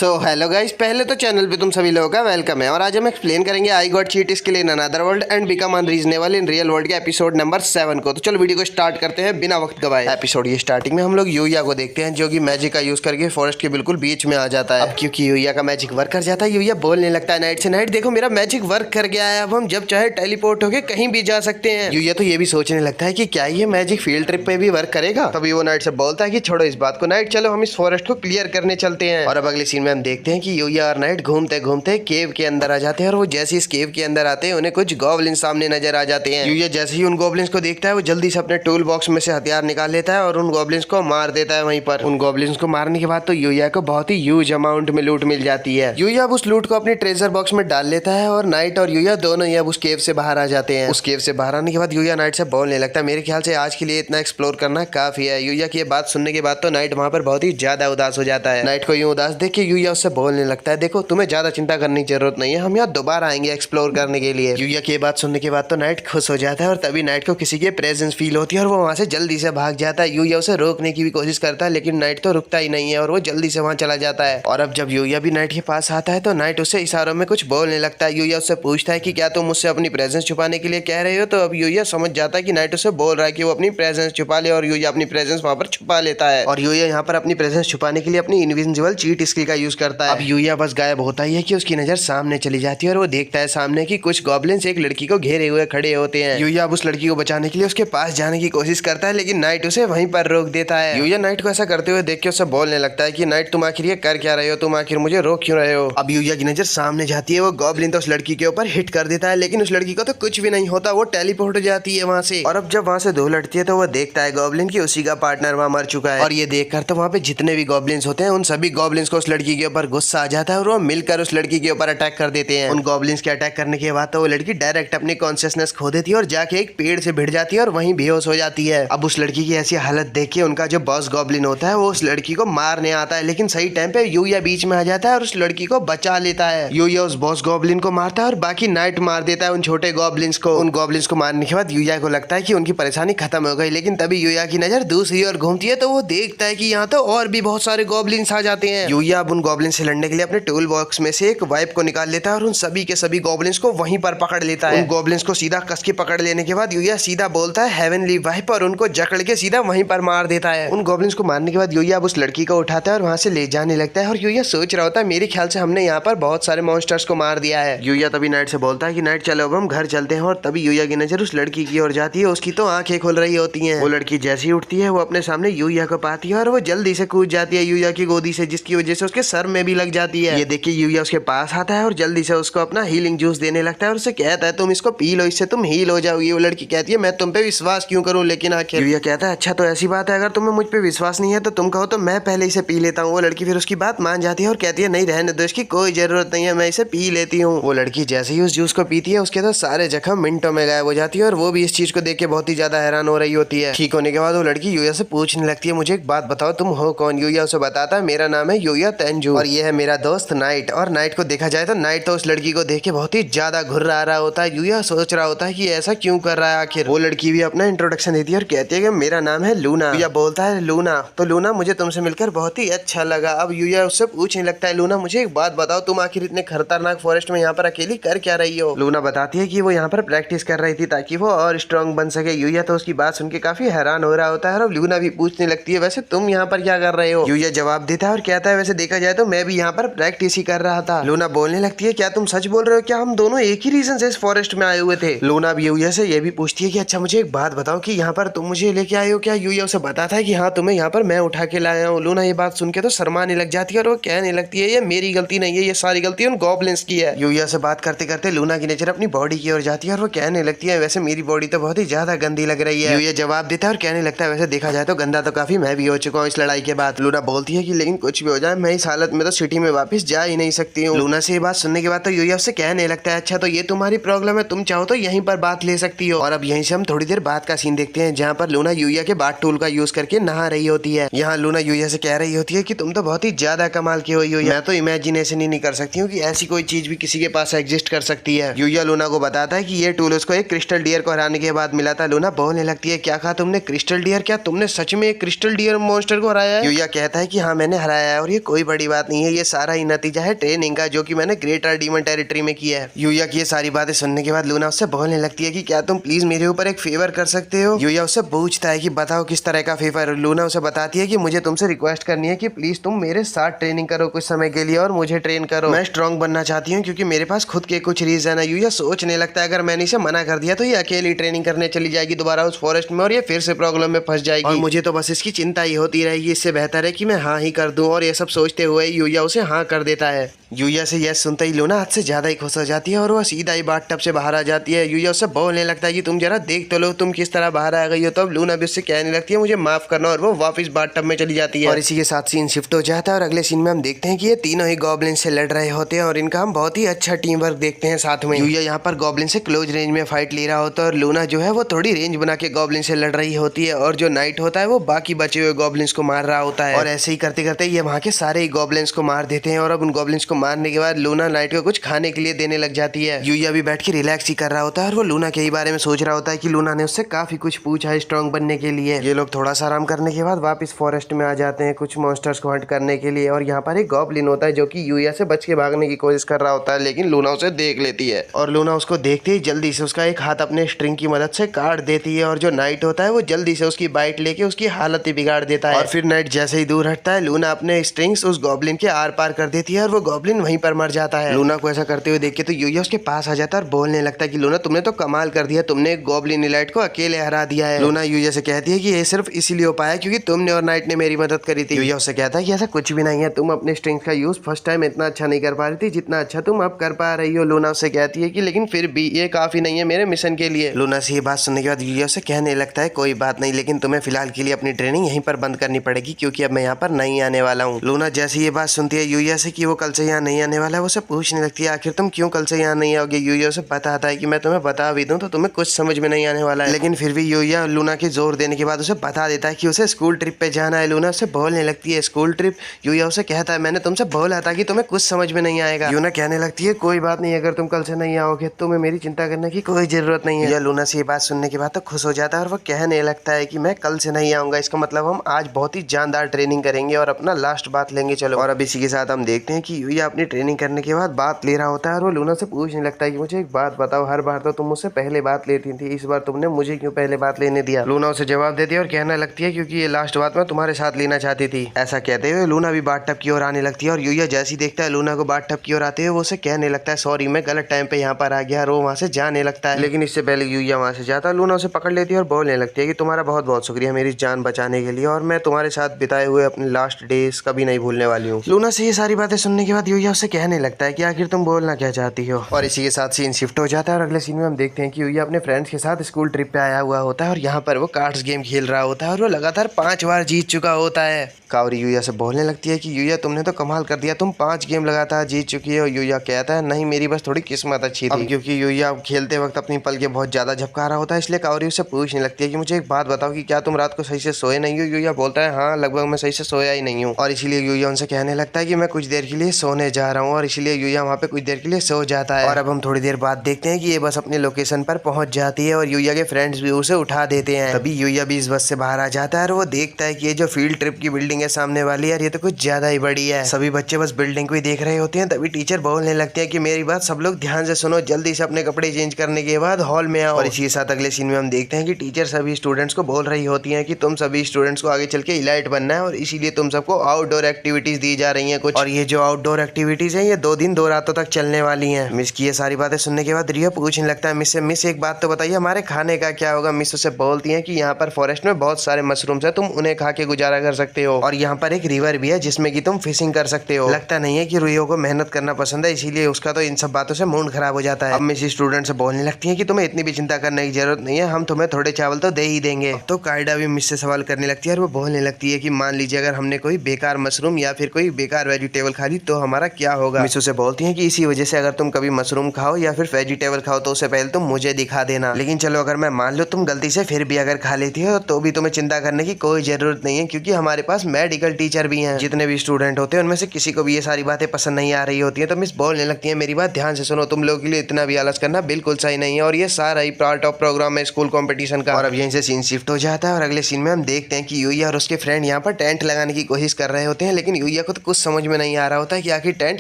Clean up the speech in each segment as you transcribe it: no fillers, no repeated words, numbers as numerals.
So hello guys, पहले तो channel पे तुम सभी लोगों का वेलकम है और आज हम एक्सप्लेन करेंगे I got cheat skill in another world and become unreasonable in real world के एपिसोड नंबर 7 को। तो चलो वीडियो को स्टार्ट करते हैं बिना वक्त गवाए। एपिसोड ये स्टार्टिंग में हम लोग यूया को देखते हैं जो कि मैजिक का यूज करके फॉरेस्ट के बिल्कुल बीच में आ जाता है। अब क्योंकि यूया का मैजिक वर्क कर जाता है, यूया बोलने लगता है नाइट से, नाइट देखो मेरा मैजिक वर्क कर गया है, अब हम जब चाहे टेलीपोर्ट होके कहीं भी जा सकते हैं। यूया तो ये भी सोचने लगता है कि क्या ये मैजिक फील्ड ट्रिप पे भी वर्क करेगा। तभी वो नाइट से बोलता है कि छोड़ो इस बात को नाइट, चलो हम इस फॉरेस्ट को क्लियर करने चलते हैं। और अब अगले सीन में हम देखते हैं कि यूया और नाइट घूमते घूमते केव के अंदर आ जाते हैं और वो जैसे इस केव के अंदर आते हैं उन्हें कुछ गॉब्लिन सामने नजर आ जाते हैं। यूया जैसे ही उन गॉब्लिन्स को देखता है वो जल्दी से अपने टूल बॉक्स में से हथियार निकाल लेता है और उन गॉब्लिन्स को मार देता है। वहीं पर उन गॉब्लिन्स को मारने के बाद तो यूया को बहुत ही ह्यूज अमाउंट में लूट मिल जाती है। यूया अब उस लूट को अपने ट्रेजर बॉक्स में डाल लेता है और नाइट और यूया दोनों ही अब उस केव से बाहर आ जाते हैं। उस केव से बाहर आने के बाद यूया नाइट से बोलने लगता है मेरे ख्याल से आज के लिए इतना एक्सप्लोर करना काफी है। यूया की ये बात सुनने के बाद तो नाइट वहाँ पर बहुत ही ज्यादा उदास हो जाता है। नाइट को यूं उदास देख के यूया उससे बोलने लगता है देखो तुम्हें ज्यादा चिंता करने की जरूरत नहीं है, हम यहाँ दोबारा आएंगे एक्सप्लोर करने के लिए। यूया की बात सुनने के बाद तो नाइट खुश हो जाता है और तभी नाइट को किसी के प्रेजेंस फील होती है और वो वहाँ से जल्दी से भाग जाता है। यूया उसे रोकने की भी कोशिश करता है लेकिन नाइट तो रुकता ही नहीं है और वो जल्दी से वहाँ चला जाता है। और अब जब यूया भी नाइट के पास आता है तो नाइट उसे इशारों में कुछ बोलने लगता है। यूया उससे पूछता है कि क्या तुम मुझसे अपनी प्रेजेंस छुपाने के लिए कह रहे हो। तो अब यूया समझ जाता है कि नाइट उसे बोल रहा है कि वो अपनी प्रेजेंस छुपा ले और यूया अपनी प्रेजेंस वहाँ पर छुपा लेता है। और यूया यहाँ पर अपनी प्रेजेंस छुपाने के लिए अपनी इनविजिबल चीट स्किल का यूज करता है। अब यूया बस गायब होता ही है कि उसकी नजर सामने चली जाती है और वो देखता है सामने की कुछ गॉब्लिन्स एक लड़की को घेरे हुए खड़े होते हैं। यूया अब उस लड़की को बचाने के लिए उसके पास जाने की कोशिश करता है लेकिन नाइट उसे वहीं पर रोक देता है। यूया नाइट को ऐसा करते हुए देख के उससे बोलने लगता है कि नाइट तुम आखिर ये कर क्या रहे हो, तुम आखिर मुझे रोक क्यों रहे हो। अब यूया की नजर सामने जाती है, वो गॉब्लिन तो उस लड़की के ऊपर हिट कर देता है लेकिन उस लड़की को तो कुछ भी नहीं होता, वो टेलीपोर्ट हो जाती है वहाँ से। और अब जब वहाँ से दो लड़ती है तो वो देखता है गॉब्लिन की उसी का पार्टनर वहाँ मर चुका है। और ये देखकर तो वहाँ पे जितने भी गॉब्लिन्स होते हैं उन सभी गॉब्लिन्स को उस लड़की के ऊपर गुस्सा आ जाता है और वो मिलकर उस लड़की के ऊपर अटैक कर देते हैं। उन गॉब्लिन्स के अटैक करने के बाद तो वो लड़की डायरेक्ट अपनी कॉन्शियसनेस खो देती है और जाके एक पेड़ से भिड़ जाती है और वहीं बेहोश हो जाती है। अब उस लड़की की ऐसी हालत देख के उनका जो बॉस गॉब्लिन होता है वो उस लड़की को मारने आता है लेकिन सही टाइम पे यूया बीच में आ जाता है और उस लड़की को बचा लेता है। यूया उस बॉस गॉब्लिन को मारता है और बाकी नाइट मार देता है उन छोटे गॉब्लिन्स को। उन गॉब्लिन्स को मारने के बाद यूया को लगता है कि उनकी परेशानी खत्म हो गई लेकिन तभी यूया की नजर दूसरी ओर घूमती है तो वो देखता है कि यहाँ तो और भी बहुत सारे गॉब्लिन्स आ जाते हैं। यूया अब उन गॉब्लिन से लड़ने के लिए अपने टूल बॉक्स में से एक वाइप को निकाल लेता है और उन सभी के सभी गॉब्लिन्स को वहीं पर पकड़ लेता है। उन गॉब्लिन्स को सीधा कस के पकड़ लेने के बाद यूया सीधा बोलता है हेवनली वाइप और उनको जकड़ के सीधा वहीं पर मार देता है। उन गॉब्लिन्स को मारने के बाद यूया अब उस लड़की को उठाता है और वहां से ले जाने लगता है और यूया सोच रहा होता है मेरे ख्याल से हमने यहाँ पर बहुत सारे मॉन्स्टर्स को मार दिया है। यूया तभी नाइट से बोलता है कि नाइट चलो अब हम घर चलते हैं और तभी यूया की नजर उस लड़की की ओर जाती है, उसकी तो आंखें खुल रही होती हैं। वो लड़की जैसी ही उठती है वो अपने सामने यूया को पाती है और वो जल्दी से कूद जाती है यूया की गोदी से जिसकी वजह से उसके सर में भी लग जाती है। ये देख के यूया उसके पास आता है और जल्दी से उसको अपना हीलिंग जूस देने लगता है और उसे कहता है तुम इसको पी लो, इससे तुम हील हो जाओगी। वो लड़की कहती है मैं तुम पे विश्वास क्यों करूं, लेकिन आखिर यूया कहता है अच्छा तो ऐसी बात है, अगर तुम्हें मुझ पे विश्वास नहीं है तो तुम कहो तो मैं पहले इसे पी लेता हूँ। वो लड़की फिर उसकी बात मान जाती है और कहती है नहीं रहने दो, इसकी कोई जरूरत नहीं है, मैं इसे पी लेती हूँ। वो लड़की जैसे ही उस जूस को पीती है उसके तो सारे जख्म मिनटों में गायब हो जाती है और वो भी इस चीज को देख के बहुत ही ज्यादा हैरान हो रही होती है। ठीक होने के बाद वो लड़की यूया से पूछने लगती है मुझे एक बात बताओ तुम हो कौन। यूया उसे बताता है मेरा नाम है यूया तेंजू और ये है मेरा दोस्त नाइट। और नाइट को देखा जाए तो नाइट तो उस लड़की को देख के बहुत ही ज्यादा घुर्रा आ रहा होता है। यूया सोच रहा होता है कि ऐसा क्यों कर रहा है आखिर। वो लड़की भी अपना इंट्रोडक्शन देती है और कहती है कि मेरा नाम है लूना। यूया बोलता है लूना, तो लूना मुझे तुमसे मिलकर बहुत ही अच्छा लगा। अब यूया उससे पूछने लगता है लूना मुझे एक बात बताओ तुम आखिर इतने खतरनाक फॉरेस्ट में यहाँ पर अकेली कर क्या रही हो। लूना बताती है कि वो यहाँ पर प्रैक्टिस कर रही थी ताकि वो और स्ट्रांग बन सके। यूया तो उसकी बात सुन के काफी हैरान हो रहा होता है और लूना भी पूछने लगती है वैसे तुम यहाँ पर क्या कर रहे हो। यूया जवाब देता है और कहता है वैसे देखा जाए तो मैं भी यहाँ पर प्रैक्टिस ही कर रहा था। लूना बोलने लगती है क्या तुम सच बोल रहे हो, क्या हम दोनों एक ही रीजन से इस फॉरेस्ट में आए हुए थे। लूना भी यूया से ये भी पूछती है कि अच्छा मुझे एक बात बताओ कि यहाँ पर तुम मुझे लेके आए हो क्या। यूया उसे बताता है कि हाँ तुम्हें यहाँ पर मैं उठा के लाया हूँ। लूना ये बात सुन के तो शर्माने लग जाती है और वो कहने लगती है ये मेरी गलती नहीं है, ये सारी गलती उन गॉब्लिन्स की है। यूया से बात करते करते लूना की नजर अपनी बॉडी की ओर जाती है और वो कहने लगती है वैसे मेरी बॉडी तो बहुत ही ज्यादा गंदी लग रही है। यूया जवाब देता है और कहने लगता है वैसे देखा जाए तो गंदा तो काफी मैं भी हो चुका हूँ इस लड़ाई के बाद। लूना बोलती है कि लेकिन कुछ भी हो जाए मैं इस हालत में तो सिटी में वापस जा ही नहीं सकती हूँ। लूना से ये बात सुनने के बाद तो यूया उससे कहने लगता है अच्छा तो ये तुम्हारी प्रॉब्लम है, तुम चाहो तो यहीं पर बात ले सकती हो। और अब यहीं से हम थोड़ी देर बाद का सीन देखते हैं जहाँ पर लूना यूया के बात टूल का यूज करके नहा रही होती है। यहाँ लूना यूया से कह रही होती है कि तुम तो बहुत ही ज्यादा कमाल की हो यूया, मैं तो इमेजिनेशन ही नहीं कर सकती हूँ कि ऐसी कोई चीज भी किसी के पास एग्जिस्ट कर सकती है। यूया लूना को बताता है कि ये टूल उसको एक क्रिस्टल डियर को हराने के बाद मिला था। लूना बोलने लगती है क्या कहा तुमने क्रिस्टल डियर, क्या तुमने सच में एक क्रिस्टल डियर मॉन्स्टर को हराया है। यूया कहता है कि हाँ मैंने हराया है और ये कोई बड़ी बात नहीं है, ये सारा ही नतीजा है ट्रेनिंग का जो कि मैंने ग्रेटर डीमन टेरिटरी में किया है। यूया की ये सारी बातें सुनने के बाद लूना उससे बोलने लगती है कि क्या तुम प्लीज मेरे ऊपर एक फेवर कर सकते हो। यूया उससे पूछता है कि बताओ किस तरह का फेवर। लूना उसे बताती है कि मुझे तुमसे रिक्वेस्ट करनी है कि प्लीज तुम मेरे साथ ट्रेनिंग करो कुछ समय के लिए और मुझे ट्रेन करो। मैं स्ट्रांग बनना चाहती हूँ क्योंकि मेरे पास खुद के कुछ रीजन है। यूया सोचने लगता है अगर मैंने इसे मना कर दिया तो ये अकेली ट्रेनिंग करने चली जाएगी दोबारा उस फॉरेस्ट में और ये फिर से प्रॉब्लम में फंस जाएगी और मुझे तो बस इसकी चिंता ही होती रहेगी। इससे बेहतर है कि मैं हाँ ही कर दूं। और ये सब सोचते हुए यूया उसे हाँ कर देता है। यूया से यह सुनते ही लूना हद से ज्यादा ही खुश हो जाती है और वह सीधा ही बाथ टब से बाहर आ जाती है। यूया उससे बोलने लगता है कि तुम जरा देख तो लो तुम किस तरह बाहर आ गई हो। तो अब लूना भी उससे कहने लगती है मुझे माफ करना और वो वापस बाथ टब में चली जाती है। और इसी के साथ सीन शिफ्ट हो जाता है और अगले सीन में हम देखते हैं कि ये तीनों ही गॉब्लिन से लड़ रहे होते हैं और इनका हम बहुत ही अच्छा टीम वर्क देखते हैं साथ में। यूया यहाँ पर गॉब्लिन से क्लोज रेंज में फाइट ले रहा होता है और लूना जो है वो थोड़ी रेंज बना के गॉब्लिन से लड़ रही होती है और जो नाइट होता है वो बाकी बचे हुए गॉब्लिन्स को मार रहा होता है। और ऐसे ही करते करते ये वहाँ के सारे ही गॉब्लिन्स को मार देते हैं और अब उन गॉब्लिन्स को मारने के बाद लूना नाइट को कुछ खाने के लिए देने लग जाती है। यूया भी बैठ के रिलैक्स ही कर रहा होता है और वो लूना के ही बारे में सोच रहा होता है कि लूना ने उससे काफी कुछ पूछा है स्ट्रांग बनने के लिए। ये लोग थोड़ा सा आराम करने के बाद वापस फॉरेस्ट में आ जाते हैं कुछ मॉन्स्टर्स को हंट करने के लिए और यहाँ पर एक गॉब्लिन होता है जो कि यूया से बच के भागने की कोशिश कर रहा होता है लेकिन लूना उसे देख लेती है और लूना उसको देखते ही जल्दी से उसका एक हाथ अपने स्ट्रिंग की मदद से काट देती है और जो नाइट होता है वो जल्दी से उसकी बाइट लेके उसकी हालत ही बिगाड़ देता है। और फिर नाइट जैसे ही दूर हटता है लूना अपने स्ट्रिंग्स उस गॉब्लिन के आर पार कर देती है और वो गॉब्लिन वहीं पर मर जाता है। लूना को ऐसा करते हुए देख के तो यूया उसके पास आ जाता है और बोलने लगता है कि लूना तुमने तो कमाल कर दिया, तुमने गॉब्लिन इलाइट को अकेले हरा दिया है। लूना यूया से कहती है कि ये सिर्फ इसीलिए हो पाया क्योंकि तुमने और नाइट ने मेरी मदद करी थी। यूया उससे कहता है कि ऐसा कुछ भी नहीं है, तुम अपने स्ट्रिंग्स का यूज फर्स्ट टाइम इतना अच्छा नहीं कर पा रही थी जितना अच्छा तुम अब कर पा रही हो। लूना उससे कहती है कि लेकिन फिर भी ये काफी नहीं है मेरे मिशन के लिए। लूना से ये बात सुनने के बाद यूया से कहने लगता है कोई बात नहीं लेकिन तुम्हें फिलहाल के लिए अपनी ट्रेनिंग यहीं पर बंद करनी पड़ेगी क्योंकि अब मैं यहाँ पर नहीं आने वाला हूँ। लूना जैसे ये बात सुनती है यूया से कि वो कल से यहाँ नहीं आने वाला है वो उसे पूछने लगती है आखिर तुम क्यों कल से यहाँ नहीं आओगे। यूया उसे बताता है कि मैं तुम्हें बता भी दूं तो तुम्हें कुछ समझ में नहीं आने वाला है लेकिन फिर भी यूया लूना के जोर देने के बाद उसे बता देता है कि उसे स्कूल ट्रिप पे जाना है। लूना उसे बोलने लगती है स्कूल ट्रिप। यूया उसे कहता है मैंने तुमसे बोला था कि तुम्हें कुछ समझ में नहीं आएगा। लूना कहने लगती है कोई बात नहीं अगर तुम कल से नहीं आओगे तुम्हें मेरी चिंता करने की कोई जरूरत नहीं है। लूना से ये बात सुनने के बाद तो खुश हो जाता है और वो कहने लगता है कि मैं कल से नहीं आऊंगा, इसका मतलब हम आज बहुत ही जानदार ट्रेनिंग करेंगे और अपना लास्ट बात लेंगे चलो। और अब इसी के साथ हम देखते हैं कि यूया अपनी ट्रेनिंग करने के बाद बात ले रहा होता है और वो लूना से पूछने लगता है कि मुझे एक बात बताओ, हर बार तो तुम मुझसे पहले बात लेती थी, इस बार तुमने मुझे क्यों पहले बात लेने दिया। लूना उसे जवाब देती है और कहने लगती है क्योंकि ये लास्ट बात मैं तुम्हारे साथ लेना चाहती थी। ऐसा कहते हुए लूना भी बाथ टब की ओर आने लगती है और यूया जैसी देखता है लूना को बाथ टब की ओर आते हुए वो उसे कहने लगता है सॉरी मैं गलत टाइम पे यहाँ पर आ गया और वो वहाँ से जाने लगता है। लेकिन इससे पहले यूया वहाँ से जाता है लूना उसे पकड़ लेती है और बोलने लगती है कि तुम्हारा बहुत बहुत शुक्रिया मेरी जान बचाने के लिए और मैं तुम्हारे साथ बिताए हुए अपने लास्ट डेज कभी नहीं भूलने वाली हूँ। लूना से ये सारी बातें सुनने के बाद यूया उससे कहने लगता है कि आखिर तुम बोलना क्या चाहती हो। और इसी के साथ सीन शिफ्ट हो जाता है और अगले सीन में हम देखते हैं कि यूया अपने फ्रेंड्स के साथ स्कूल ट्रिप पे आया हुआ होता है और यहाँ पर वो कार्ड्स गेम खेल रहा होता है और वो लगातार 5 बार जीत चुका होता है। कावरी यूया से बोलने लगती है कि यूया तुमने तो कमाल कर दिया, तुम 5 गेम लगातार जीत चुकी है। और यूया कहता है नहीं मेरी बस थोड़ी किस्मत अच्छी थी। क्योंकि यूया खेलते वक्त अपनी पलके बहुत ज्यादा झपका रहा होता है इसलिए कावरी उससे पूछने लगती है कि मुझे एक बात बताओ कि क्या तुम रात को सही से सोए नहीं हो। यूया बोलता है हाँ लगभग मैं सही से सोया ही नहीं हूँ। और इसीलिए यूया उनसे कहने लगता है कि मैं कुछ देर के लिए सोने जा रहा हूँ और इसलिए यूया वहाँ पे कुछ देर के लिए सो जाता है। और अब हम थोड़ी देर बाद देखते हैं कि ये बस अपने लोकेशन पर पहुंच जाती है और यूया के फ्रेंड्स भी उसे उठा देते हैं। तभी यूया भी इस बस से बाहर आ जाता है और वो देखता है कि ये जो फील्ड ट्रिप की बिल्डिंग है सामने वाली यार ये तो कुछ ज्यादा ही बड़ी है। सभी बच्चे बस बिल्डिंग को ही देख रहे होते हैं तभी टीचर बोलने लगते हैं कि मेरी बात सब लोग ध्यान से सुनो, जल्दी से अपने कपड़े चेंज करने के बाद हॉल में आओ। और इसी के साथ अगले सीन में हम देखते हैं कि टीचर सभी स्टूडेंट्स को बोल रही होती है कि तुम सभी स्टूडेंट्स को आगे चल के इलाइट बनना है और इसीलिए तुम सबको आउटडोर एक्टिविटीज दी जा रही है कुछ। और ये जो आउटडोर एक्टिविटीज है ये 2 दिन 2 रातों तक चलने वाली है। मिस की ये सारी बातें सुनने के बाद रिया पूछने लगता है मिस से मिस एक बात तो बताइए हमारे खाने का क्या होगा। मिस उसे बोलती है कि यहाँ पर फॉरेस्ट में बहुत सारे मशरूम्स है, तुम उन्हें खा के गुजारा कर सकते हो और यहाँ पर एक रिवर भी है जिसमें कि तुम फिशिंग कर सकते हो। लगता नहीं है कि रुइयो को मेहनत करना पसंद है इसीलिए उसका तो इन सब बातों से मूड खराब हो जाता है। अब मिस स्टूडेंट से बोलने लगती है कि तुम्हें इतनी भी चिंता करने की जरूरत नहीं है, हम तुम्हें थोड़े चावल तो दे ही देंगे। तो कायडा भी मिस से सवाल करने लगती है और वो बोलने लगती है कि मान लीजिए अगर हमने कोई बेकार मशरूम या फिर कोई बेकार वेजिटेबल खा ली तो हमारा क्या होगा। मिस उसे बोलती है कि इसी वजह से अगर तुम कभी मशरूम खाओ या फिर वेजिटेबल खाओ तो उससे पहले तुम मुझे दिखा देना। लेकिन चलो अगर मैं मान लो तुम गलती से फिर भी अगर खा लेती हो तो भी तुम्हें चिंता करने की कोई जरूरत नहीं है क्योंकि हमारे पास मेडिकल टीचर भी हैं। जितने भी स्टूडेंट होते हैं उनमें से किसी को भी ये सारी बातें पसंद नहीं आ रही होती है। तो मिस बोलने लगती है मेरी बात ध्यान से सुनो, तुम लोगों के लिए इतना भी आलस करना बिल्कुल सही नहीं है और ये सारा ही पार्ट ऑफ प्रोग्राम है स्कूल कंपटीशन का। और अब यहीं से सीन शिफ्ट हो जाता है और अगले सीन में हम देखते हैं कि यूया और उसके फ्रेंड यहाँ पर टेंट लगाने की कोशिश कर रहे होते हैं लेकिन यूया यूया को तो कुछ समझ में नहीं आ रहा होता है कि आखिर टेंट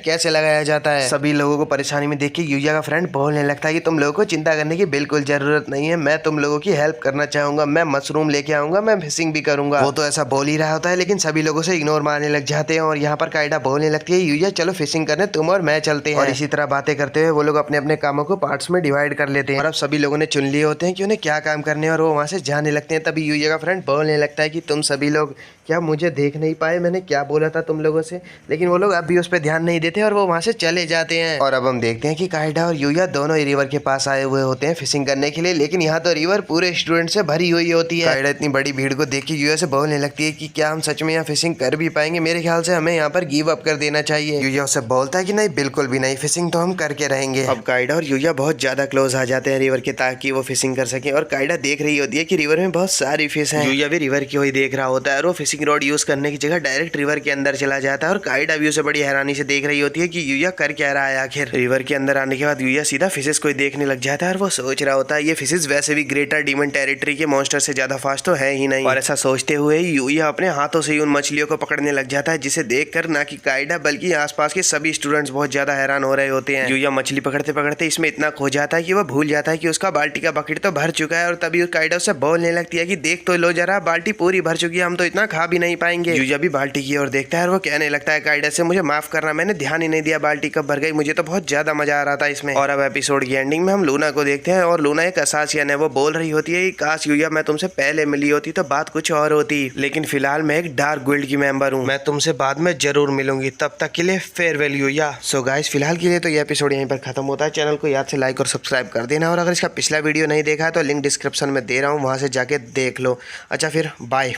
कैसे लगाया जाता है। सभी लोगों को परेशानी में देख के यूया का फ्रेंड बोलने लगता है कि तुम लोगों को चिंता करने की बिल्कुल जरूरत नहीं है, मैं तुम लोगों की हेल्प करना चाहूंगा, मैं मशरूम लेके आऊंगा, मैं फिशिंग भी करूंगा। वो तो ऐसा बोल ही रहा होता है लेकिन सभी लोगों से इग्नोर मारने लग जाते हैं और यहाँ पर कायडा बोलने लगती है यूया चलो फिशिंग करने तुम और मैं चलते हैं। और इसी तरह बातें करते हुए वो लोग अपने अपने कामों को पार्ट्स में डिवाइड कर लेते हैं और अब सभी लोगों ने चुन लिए होते हैं कि उन्हें क्या काम करने और वो वहाँ से जाने लगते हैं। तभी यूया का फ्रेंड बोलने लगता है कि तुम सभी लोग क्या मुझे देख नहीं पाए, मैंने क्या बोला था तुम लोगों से, लेकिन वो लोग अब भी उस पर ध्यान नहीं देते और वो वहाँ से चले जाते हैं। और अब हम देखते हैं कि कायडा और यूया दोनों ही रिवर के पास आए हुए होते हैं फिशिंग करने के लिए, लेकिन यहाँ तो रिवर पूरे स्टूडेंट से भरी हुई होती है। कायडा इतनी बड़ी भीड़ को देख के यूया से बोलने लगती है कि क्या हम सच में यहाँ फिशिंग कर भी पाएंगे, मेरे ख्याल से हमें यहाँ पर गिव अप कर देना चाहिए। यूया उससे बोलता है कि नहीं बिल्कुल भी नहीं, फिशिंग तो हम करके रहेंगे। अब कायडा और यूया बहुत ज्यादा क्लोज आ जाते हैं रिवर के ताकि वो फिशिंग कर सके और कायडा देख रही होती है कि रिवर में बहुत सारी फिश हैं। यूया भी रिवर की वही देख रहा होता है और वो फिशिंग रॉड यूज करने की जगह डायरेक्ट रिवर के अंदर चला जाता है और कायडा भी उसे बड़ी हैरानी से देख रही होती है कि यूया कर क्या रहा है आखिर। रिवर के अंदर आने के बाद यूया सीधा फिशेस को देखने लग जाता है और वो सोच रहा होता है ये फिशेस वैसे भी ग्रेटर डीमन टेरिटरी के मॉन्स्टर से ज्यादा फास्ट तो है ही नहीं। और ऐसा सोचते हुए यूया अपने हाथों से ही उन मछलियों को पकड़ने लग जाता है जिसे देखकर ना कि कायडा बल्कि आसपास के सभी स्टूडेंट्स बहुत ज्यादा हैरान हो रहे होते हैं। यूया मछली पकड़ते पकड़ते इसमें इतना खो जाता है कि वो भूल जाता है कि उसका बाल्टी का बकेट तो भर चुका है और तभी कायडा उससे बोलने लगती है कि देख तो लो जरा, बाल्टी पूरी भर चुकी है, हम तो इतना खा भी नहीं पाएंगे। यूया भी बाल्टी की ओर देखता है और वो कहने लगता है कायडा से मुझे माफ करना, मैंने ध्यान ही नहीं दिया बाल्टी कब भर गई, मुझे तो बहुत ज्यादा मजा आ रहा था इसमें। और अब एपिसोड की एंडिंग में हम लूना को देखते हैं और लूना एक असासियन है। वो बोल रही होती है कि काश यूया मैं तुमसे पहले मिली होती तो बात कुछ और होती, लेकिन फिलहाल मैं एक डार्क गिल्ड की मेंबर हूँ, मैं तुमसे बाद में जरूर मिलूंगी, तब तक के लिए फेयरवेल यूया। सो गाइस फिलहाल के लिए तो ये एपिसोड यहीं पर खत्म होता है। चैनल को याद से लाइक और सब्सक्राइब कर देना और अगर इसका पिछला वीडियो नहीं देखा है तो लिंक डिस्क्रिप्शन में दे रहा हूँ, वहां से जाके देख लो। अच्छा फिर बाय।